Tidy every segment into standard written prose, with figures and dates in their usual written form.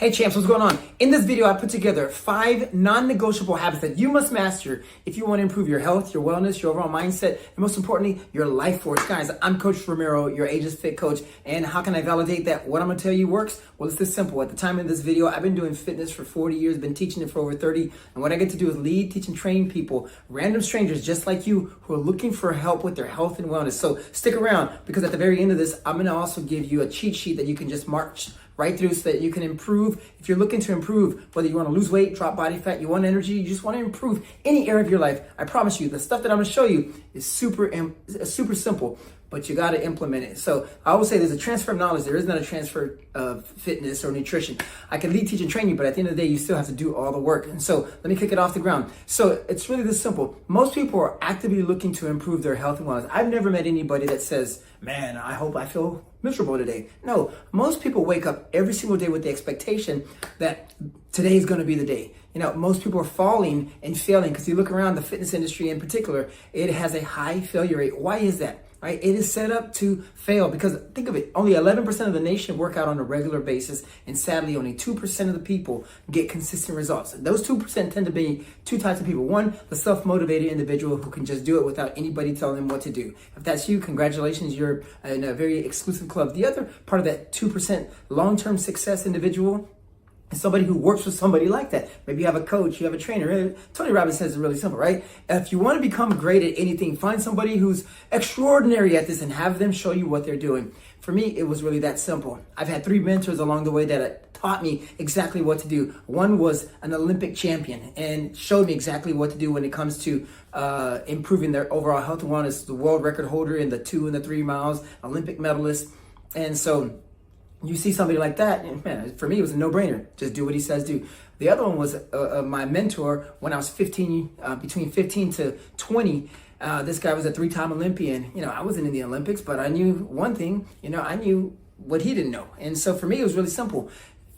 Hey champs, what's going on? In this video, I put together 5 non-negotiable habits that you must master if you want to improve your health, your wellness, your overall mindset, and most importantly, your life force. Guys, I'm Coach Romero, your Ageless Fit Coach, and how can I validate that what I'm going to tell you works? Well, it's this simple. At the time of this video, I've been doing fitness for 40 years, been teaching it for over 30, and what I get to do is lead, teach, and train people, random strangers just like you, who are looking for help with their health and wellness. So stick around, because at the very end of this, I'm going to also give you a cheat sheet that you can just march right through so that you can improve. If you're looking to improve, whether you want to lose weight, drop body fat, you want energy, you just want to improve any area of your life, I promise you, the stuff that I'm going to show you is super simple, but you got to implement it. So I always say there's a transfer of knowledge. There is not a transfer of fitness or nutrition. I can lead, teach, and train you, but at the end of the day, you still have to do all the work. And so let me kick it off the ground. So it's really this simple. Most people are actively looking to improve their health and wellness. I've never met anybody that says, man, I hope I feel miserable today. No, most people wake up every single day with the expectation that today is going to be the day. You know, most people are falling and failing because you look around the fitness industry in particular, it has a high failure rate. Why is that? Right? It is set up to fail because think of it, only 11% of the nation work out on a regular basis, and sadly only 2% of the people get consistent results. Those 2% tend to be two types of people. One, the self-motivated individual who can just do it without anybody telling them what to do. If that's you, congratulations, you're in a very exclusive club. The other part of that 2% long-term success individual, somebody who works with somebody like that. Maybe you have a coach, you have a trainer. Tony Robbins says it's really simple, right? If you want to become great at anything, find somebody who's extraordinary at this and have them show you what they're doing. For me, it was really that simple. I've had 3 mentors along the way that taught me exactly what to do. One was an Olympic champion and showed me exactly what to do when it comes to improving their overall health and wellness. The world record holder in the 2 and the 3 miles, Olympic medalist. And so you see somebody like that, man, for me, it was a no-brainer. Just do what he says do. The other one was my mentor when I was 15, between 15 to 20. This guy was a 3-time Olympian. You know, I wasn't in the Olympics, but I knew one thing. You know, I knew what he didn't know. And so for me, it was really simple.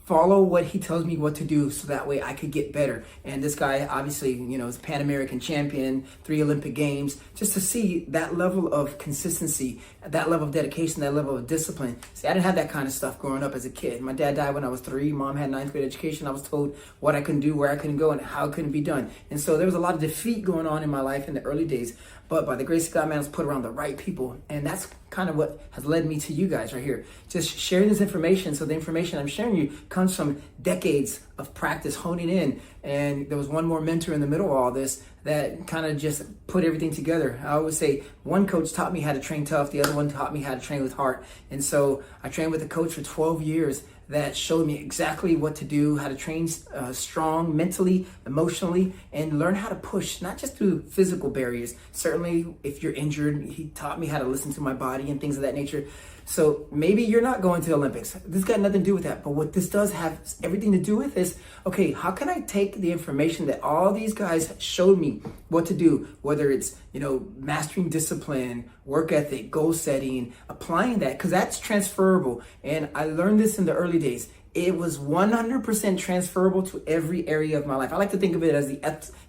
Follow what he tells me what to do so that way I could get better. And this guy, obviously, you know, is Pan American champion, 3 Olympic Games, just to see that level of consistency, that level of dedication, that level of discipline. See, I didn't have that kind of stuff growing up as a kid. My dad died when I was 3. Mom had 9th grade education. I was told what I couldn't do, where I couldn't go, and how it couldn't be done. And so there was a lot of defeat going on in my life in the early days. But by the grace of God, man, I was put around the right people. And that's kind of what has led me to you guys right here. Just sharing this information. So the information I'm sharing you comes from decades of practice, honing in. And there was one more mentor in the middle of all this that kind of just put everything together. I always say one coach taught me how to train tough. The other one taught me how to train with heart. And so I trained with a coach for 12 years that showed me exactly what to do, how to train strong mentally, emotionally, and learn how to push, not just through physical barriers. Certainly, if you're injured, he taught me how to listen to my body and things of that nature. So maybe you're not going to the Olympics. This got nothing to do with that. But what this does have everything to do with is, okay, how can I take the information that all these guys showed me what to do, whether it's, you know, mastering discipline, work ethic, goal setting, applying that, because that's transferable. And I learned this in the early days. It was 100% transferable to every area of my life. I like to think of it as the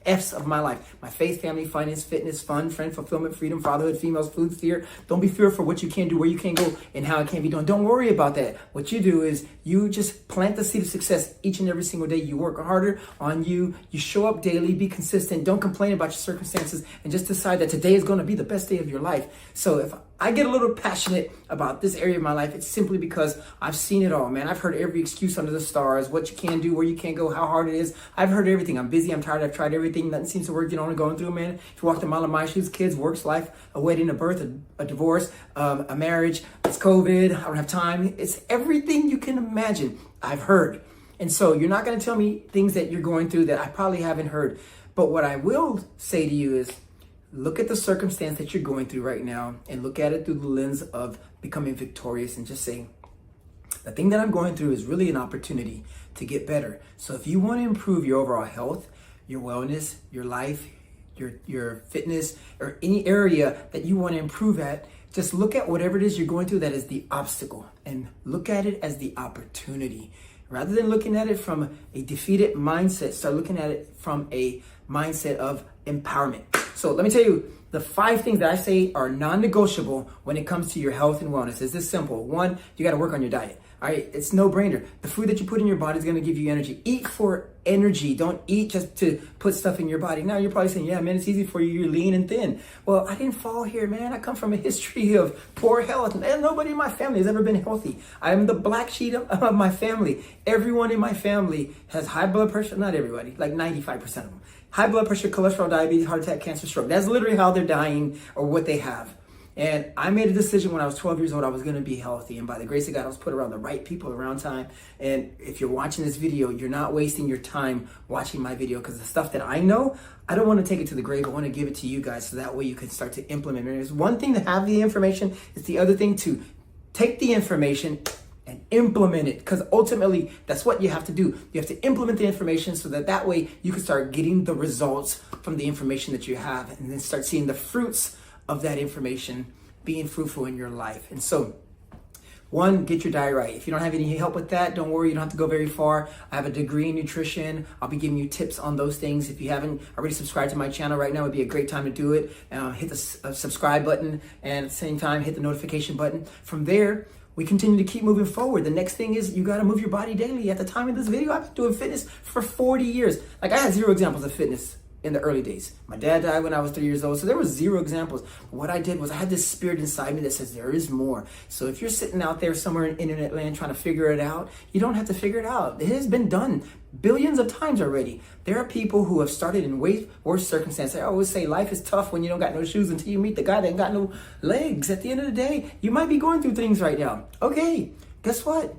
F's of my life. My faith, family, finance, fitness, fun, friend, fulfillment, freedom, fatherhood, females, food, fear. Don't be fearful what you can do, where you can go, and how it can be done. Don't worry about that. What you do is you just plant the seed of success each and every single day. You work harder on you. You show up daily. Be consistent. Don't complain about your circumstances, and just decide that today is going to be the best day of your life. So if I get a little passionate about this area of my life, it's simply because I've seen it all, man. I've heard every excuse under the stars, what you can do, where you can't go, how hard it is. I've heard everything. I'm busy, I'm tired, I've tried everything. Nothing seems to work. You know what I'm going through, man. If you walked a mile in my shoes, kids, works, life, a wedding, a birth, a divorce, a marriage, it's COVID, I don't have time. It's everything you can imagine, I've heard. And so you're not going to tell me things that you're going through that I probably haven't heard. But what I will say to you is, look at the circumstance that you're going through right now and look at it through the lens of becoming victorious, and just say, the thing that I'm going through is really an opportunity to get better. So if you want to improve your overall health, your wellness, your life, your fitness, or any area that you want to improve at, just look at whatever it is you're going through that is the obstacle and look at it as the opportunity. Rather than looking at it from a defeated mindset, start looking at it from a mindset of empowerment. So let me tell you, the 5 things that I say are non-negotiable when it comes to your health and wellness is this simple. 1, you got to work on your diet. All right, it's no brainer. The food that you put in your body is going to give you energy. Eat for energy. Don't eat just to put stuff in your body. Now you're probably saying, yeah, man, it's easy for you. You're lean and thin. Well, I didn't fall here, man. I come from a history of poor health. And nobody in my family has ever been healthy. I'm the black sheep of my family. Everyone in my family has high blood pressure. Not everybody, like 95% of them. High blood pressure, cholesterol, diabetes, heart attack, cancer, stroke. That's literally how they're dying or what they have. And I made a decision when I was 12 years old, I was going to be healthy. And by the grace of God, I was put around the right people around time. And if you're watching this video, you're not wasting your time watching my video, because the stuff that I know, I don't want to take it to the grave. I want to give it to you guys so that way you can start to implement it. There's one thing to have the information. It's the other thing to take the information and implement it, because ultimately that's what you have to do. You have to implement the information so that way you can start getting the results from the information that you have, and then start seeing the fruits of that information being fruitful in your life. And so, one, get your diet right. If you don't have any help with that, don't worry, you don't have to go very far. I have a degree in nutrition. I'll be giving you tips on those things. If you haven't already subscribed to my channel right now, it'd be a great time to do it. Hit the subscribe button, and at the same time, hit the notification button. From there, we continue to keep moving forward. The next thing is you got to move your body daily. At the time of this video, I've been doing fitness for 40 years. Like, I had 0 examples of fitness in the early days. My dad died when I was 3 years old, so there was 0 examples. What I did was I had this spirit inside me that says there is more. So if you're sitting out there somewhere in internet land trying to figure it out, you don't have to figure it out. It has been done billions of times already. There are people who have started in way worse circumstances. I always say life is tough when you don't got no shoes until you meet the guy that ain't got no legs. At the end of the day, you might be going through things right now. Okay, guess what?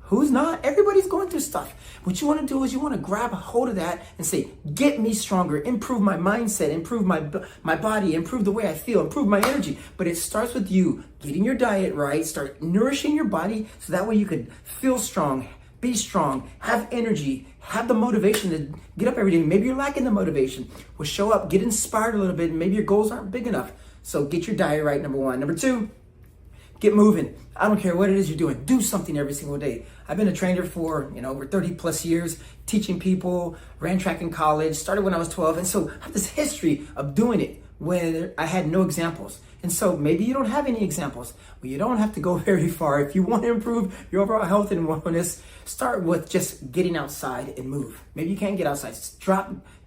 Who's not? Everybody's going through stuff. What you want to do is you want to grab a hold of that and say, get me stronger, improve my mindset, improve my body, improve the way I feel, improve my energy. But it starts with you getting your diet right, start nourishing your body so that way you can feel strong, be strong, have energy, have the motivation to get up every day. Maybe you're lacking the motivation. Well, show up, get inspired a little bit, and maybe your goals aren't big enough. So get your diet right, number 1. Number 2, get moving. I don't care what it is you're doing. Do something every single day. I've been a trainer for, over 30 plus years, teaching people, ran track in college, started when I was 12. And so I have this history of doing it when I had no examples. And so maybe you don't have any examples. Well, you don't have to go very far. If you want to improve your overall health and wellness, start with just getting outside and move. Maybe you can't get outside.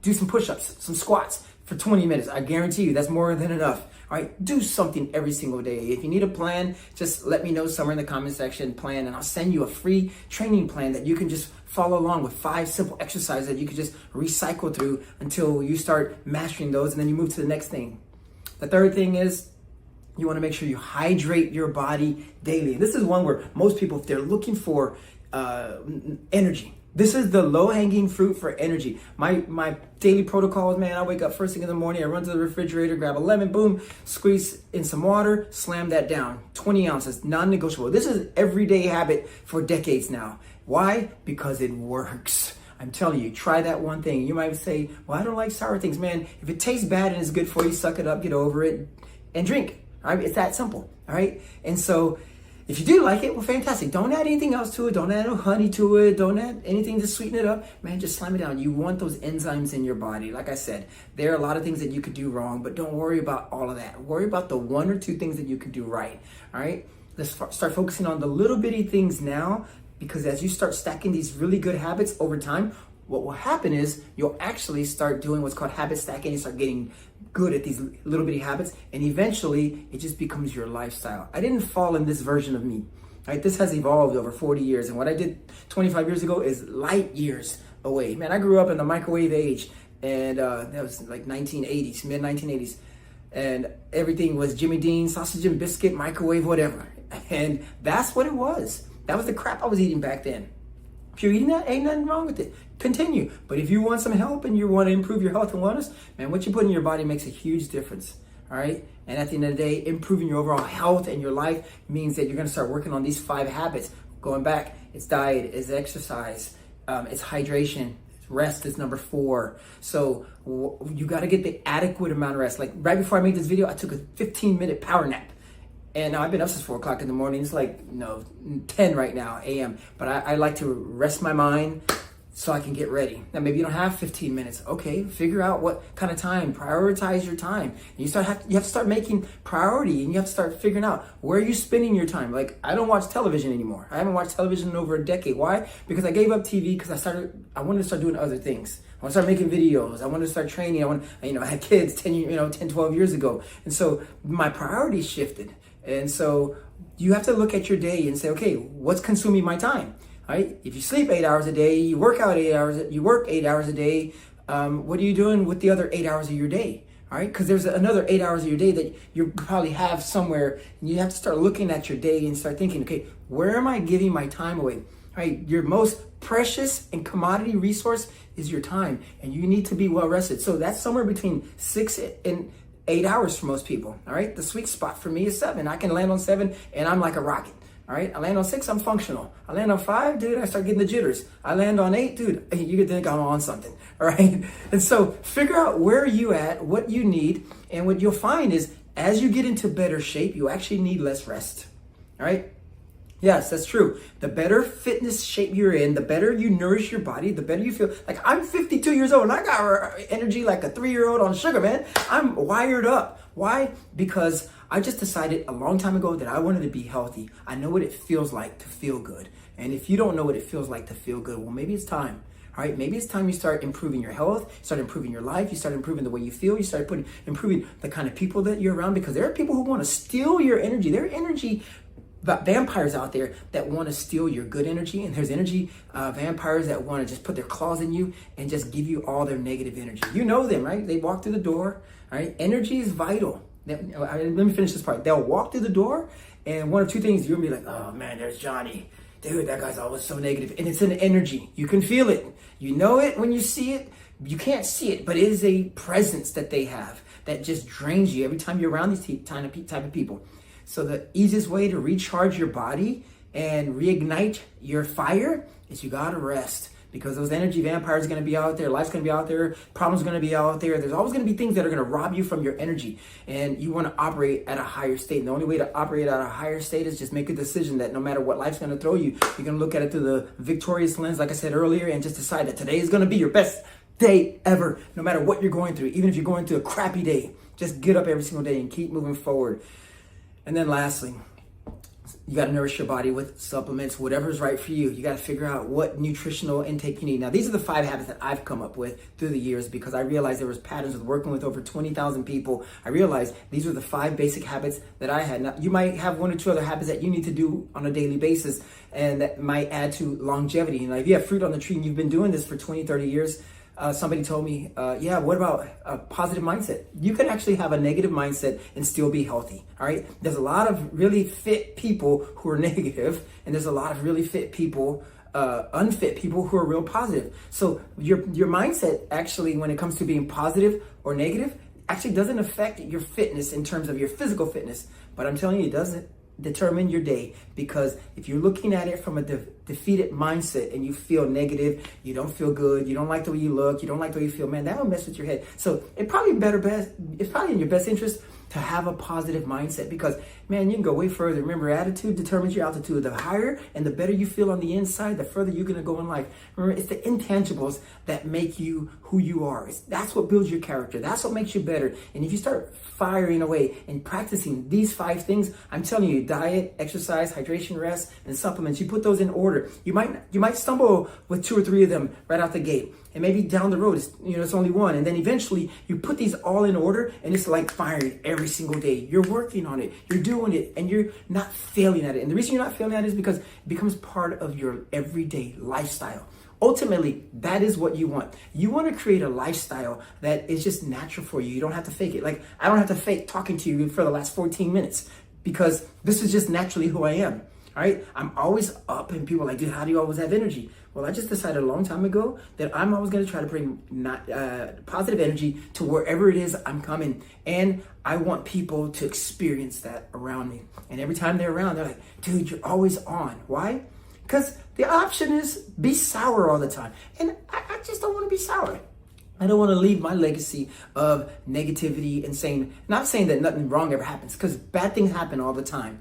Do some push-ups, some squats for 20 minutes. I guarantee you that's more than enough. All right, do something every single day. If you need a plan, just let me know somewhere in the comment section, plan, and I'll send you a free training plan that you can just follow along with 5 simple exercises that you can just recycle through until you start mastering those, and then you move to the next thing. The third thing is you want to make sure you hydrate your body daily. And this is one where most people, if they're looking for energy, this is the low-hanging fruit for energy. My daily protocol is, man, I wake up first thing in the morning, I run to the refrigerator, grab a lemon, boom, squeeze in some water, slam that down. 20 ounces, non-negotiable. This is everyday habit for decades now. Why? Because it works. I'm telling you, try that one thing. You might say, well, I don't like sour things. Man, if it tastes bad and it's good for you, suck it up, get over it, and drink. All right? It's that simple. All right? And so if you do like it, well, fantastic. Don't add anything else to it. Don't add no honey to it. Don't add anything to sweeten it up. Man, just slam it down. You want those enzymes in your body. Like I said, there are a lot of things that you could do wrong, but don't worry about all of that. Worry about the 1 or 2 things that you could do right. All right? Let's start focusing on the little bitty things now, because as you start stacking these really good habits over time, what will happen is you'll actually start doing what's called habit stacking. You start getting good at these little bitty habits, and eventually it just becomes your lifestyle. I didn't fall in this version of me, right? This has evolved over 40 years, and what I did 25 years ago is light years away. Man, I grew up in the microwave age, and that was like 1980s, mid 1980s, and everything was Jimmy Dean, sausage and biscuit, microwave, whatever. And that's what it was. That was the crap I was eating back then. If you're eating that, ain't nothing wrong with it. Continue. But if you want some help and you want to improve your health and wellness, man, what you put in your body makes a huge difference. All right? And at the end of the day, improving your overall health and your life means that you're going to start working on these 5 habits. Going back, it's diet, it's exercise, it's hydration, rest is number 4. So you got to get the adequate amount of rest. Like right before I made this video, I took a 15-minute power nap. And now I've been up since 4 o'clock in the morning. It's like 10 right now, a.m. But I like to rest my mind, so I can get ready. Now, maybe you don't have 15 minutes. Okay, figure out what kind of time, prioritize your time. And you have to start making priority, and you have to start figuring out where you're spending your time. Like, I don't watch television anymore. I haven't watched television in over a decade. Why? Because I gave up TV because I wanted to start doing other things. I want to start making videos. I wanted to start training. I had kids 10, 12 years ago. And so my priorities shifted. And so you have to look at your day and say, okay, what's consuming my time? Right? If you sleep 8 hours a day, you work 8 hours a day, what are you doing with the other 8 hours of your day? All right? Because there's another 8 hours of your day that you probably have somewhere, and you have to start looking at your day and start thinking, okay, where am I giving my time away? All right? Your most precious and commodity resource is your time, and you need to be well rested. So that's somewhere between 6 and 8 hours for most people. All right? The sweet spot for me is 7. I can land on 7, and I'm like a rocket. All right, I land on 6, I'm functional. I land on 5, dude, I start getting the jitters. I land on 8, dude, you could think I'm on something, all right? And so figure out where you at, what you need, and what you'll find is as you get into better shape, you actually need less rest, all right? Yes, that's true. The better fitness shape you're in, the better you nourish your body, the better you feel. Like, I'm 52 years old and I got energy like a 3-year-old on sugar, man. I'm wired up. Why? Because I just decided a long time ago that I wanted to be healthy. I know what it feels like to feel good. And if you don't know what it feels like to feel good, well, maybe it's time. All right, maybe it's time you start improving your health, start improving your life, you start improving the way you feel, you start improving the kind of people that you're around, because there are people who want to steal your energy. There are energy vampires out there that want to steal your good energy, and there's energy vampires that want to just put their claws in you and just give you all their negative energy. You know them, right? They walk through the door, right? Energy is vital. Let me finish this part. They'll walk through the door, and one or two things, you're gonna be like, oh man, there's Johnny. Dude, that guy's always so negative. And it's an energy. You can feel it. You know it when you see it. You can't see it, but it is a presence that they have that just drains you every time you're around these type of people. So the easiest way to recharge your body and reignite your fire is you gotta rest, because those energy vampires are gonna be out there, life's gonna be out there, problems are gonna be out there. There's always gonna be things that are gonna rob you from your energy, and you wanna operate at a higher state. And the only way to operate at a higher state is just make a decision that no matter what life's gonna throw you, you're gonna look at it through the victorious lens, like I said earlier, and just decide that today is gonna be your best day ever, no matter what you're going through. Even if you're going through a crappy day, just get up every single day and keep moving forward. And then lastly, you got to nourish your body with supplements, whatever is right for you. You got to figure out what nutritional intake you need. Now, these are the 5 habits that I've come up with through the years, because I realized there was patterns with working with over 20,000 people. I realized these were the 5 basic habits that I had. Now, you might have 1 or 2 other habits that you need to do on a daily basis, and that might add to longevity. You know, if you have fruit on the tree and you've been doing this for 20, 30 years, somebody told me, yeah, what about a positive mindset? You can actually have a negative mindset and still be healthy, all right? There's a lot of really fit people who are negative, and there's a lot of really fit people, unfit people who are real positive. So your mindset actually, when it comes to being positive or negative, actually doesn't affect your fitness in terms of your physical fitness. But I'm telling you, it doesn't determine your day, because if you're looking at it from a defeated mindset and you feel negative, you don't feel good, you don't like the way you look, you don't like the way you feel, man, that will mess with your head. So it's probably in your best interest to have a positive mindset, because man, you can go way further. Remember, attitude determines your altitude. The higher and the better you feel on the inside, the further you're gonna go in life. Remember, it's the intangibles that make you who you are. That's what builds your character. That's what makes you better. And if you start firing away and practicing these 5 things, I'm telling you, diet, exercise, hydration, rest, and supplements, you put those in order. You might stumble with 2 or 3 of them right out the gate. And maybe down the road, it's only 1. And then eventually you put these all in order, and it's like firing every single day. You're working on it, you're doing it, and you're not failing at it. And the reason you're not failing at it is because it becomes part of your everyday lifestyle. Ultimately, that is what you want. You want to create a lifestyle that is just natural for you. You don't have to fake it. Like, I don't have to fake talking to you for the last 14 minutes, because this is just naturally who I am. All right, I'm always up, and people are like, dude, how do you always have energy? Well, I just decided a long time ago that I'm always going to try to bring positive energy to wherever it is I'm coming. And I want people to experience that around me. And every time they're around, they're like, dude, you're always on. Why? Because the option is be sour all the time. And I just don't want to be sour. I don't want to leave my legacy of negativity and not saying that nothing wrong ever happens, because bad things happen all the time.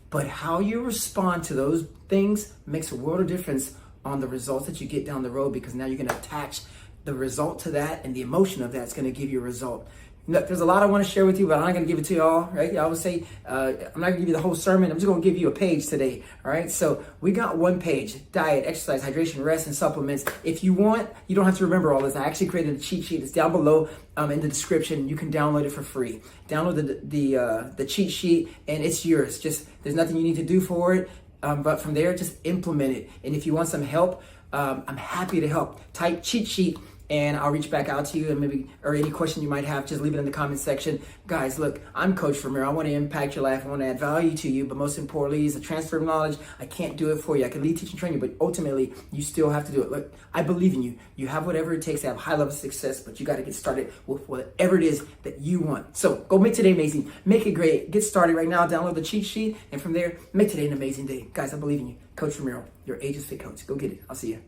But how you respond to those things makes a world of difference on the results that you get down the road, because now you're going to attach the result to that, and the emotion of that's going to give you a result. Look, there's a lot I want to share with you, but I'm not going to give it to you all, right? I would say, I'm not going to give you the whole sermon. I'm just going to give you a page today, all right? So we got one page: diet, exercise, hydration, rest, and supplements. If you want, you don't have to remember all this. I actually created a cheat sheet. It's down below in the description. You can download it for free. Download the cheat sheet, and it's yours. Just, there's nothing you need to do for it, but from there, just implement it. And if you want some help, I'm happy to help. Type cheat sheet, and I'll reach back out to you, and or any question you might have, just leave it in the comment section. Guys, look, I'm Coach Romero. I want to impact your life. I want to add value to you, but most importantly is the transfer of knowledge. I can't do it for you. I can lead, teach, and train you, but ultimately, you still have to do it. Look, I believe in you. You have whatever it takes to have high level of success, but you got to get started with whatever it is that you want. So go make today amazing. Make it great. Get started right now. Download the cheat sheet, and from there, make today an amazing day. Guys, I believe in you. Coach Romero, your Ageless Fit Coach. Go get it. I'll see you.